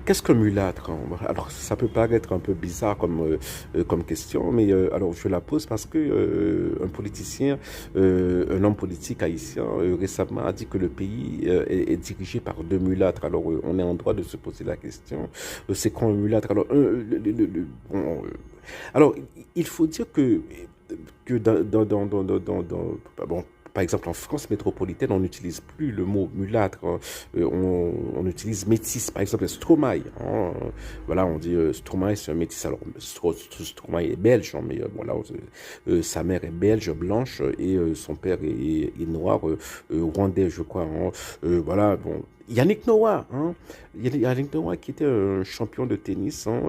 qu'est-ce que mulâtre, hein? Alors, ça peut paraître un peu bizarre comme question, mais alors je la pose parce que un politicien, un homme politique haïtien, récemment a dit que le pays est dirigé par deux mulâtres. Alors, on est en droit de se poser la question, c'est quoi un mulâtre? Alors, bon, alors, il faut dire que bon, par exemple, en France métropolitaine, on n'utilise plus le mot mulâtre, hein. On utilise métis, par exemple, Stromae, hein. Voilà, on dit Stromae, c'est un métis. Alors, Stromae est belge, hein, mais voilà, sa mère est belge, blanche, et son père est noir, rwandais, je crois, hein. Voilà, bon. Yannick Noah, hein. Yannick Noah qui était un champion de tennis, hein,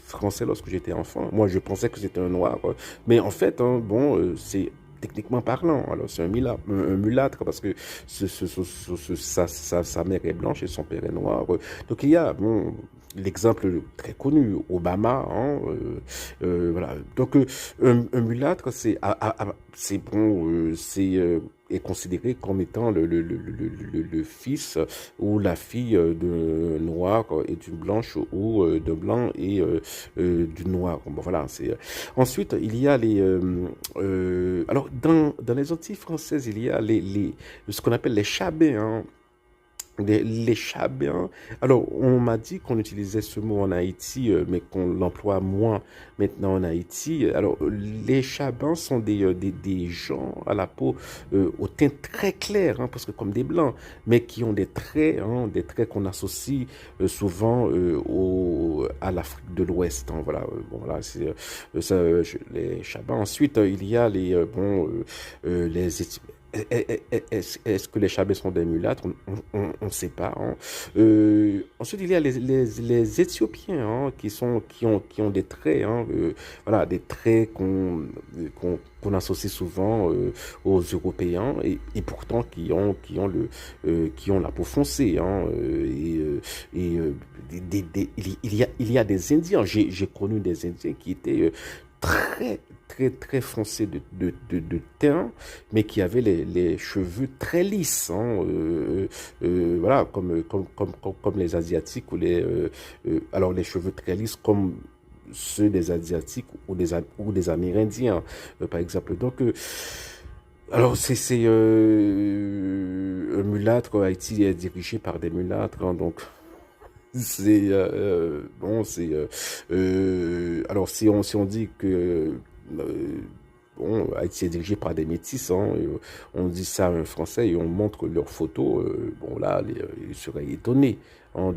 français lorsque j'étais enfant. Moi, je pensais que c'était un noir, mais en fait, hein, bon, c'est techniquement parlant. Alors, c'est un mulâtre parce que sa mère est blanche et son père est noir. Donc, il y a, bon, l'exemple très connu, Obama, hein, voilà. Donc, un mulâtre, c'est bon, est considéré comme étant le fils ou la fille de noir et d'une blanche ou de blanc et du noir. Bon, voilà, c'est ensuite, il y a alors, dans les Antilles françaises, il y a ce qu'on appelle les chabins, hein. Les chabins. Alors, on m'a dit qu'on utilisait ce mot en Haïti, mais qu'on l'emploie moins maintenant en Haïti. Alors, les chabins sont des gens à la peau, au teint très clair, hein, parce que comme des blancs, mais qui ont des traits qu'on associe souvent à l'Afrique de l'Ouest, hein, voilà, bon, voilà, c'est ça, les chabins. Ensuite, il y a les est-ce que les Chabais sont des mulâtres? On ne sait pas, hein. Ensuite, il y a les Éthiopiens, hein, qui ont des traits, hein, voilà, des traits qu'on associe souvent aux Européens et pourtant qui ont la peau foncée, hein, il y a des Indiens. J'ai connu des Indiens qui étaient très très foncé de teint, mais qui avait les cheveux très lisses, hein, voilà, comme les Asiatiques alors les cheveux très lisses comme ceux des Asiatiques ou des Amérindiens, par exemple. Donc, alors c'est un mulâtre. Haïti est dirigé par des mulâtres, hein, donc c'est bon, c'est alors si on dit que bon, Haïti est dirigé par des métis, hein, et, on dit ça à un Français et on montre leurs photos, bon là, ils seraient étonnés, hein,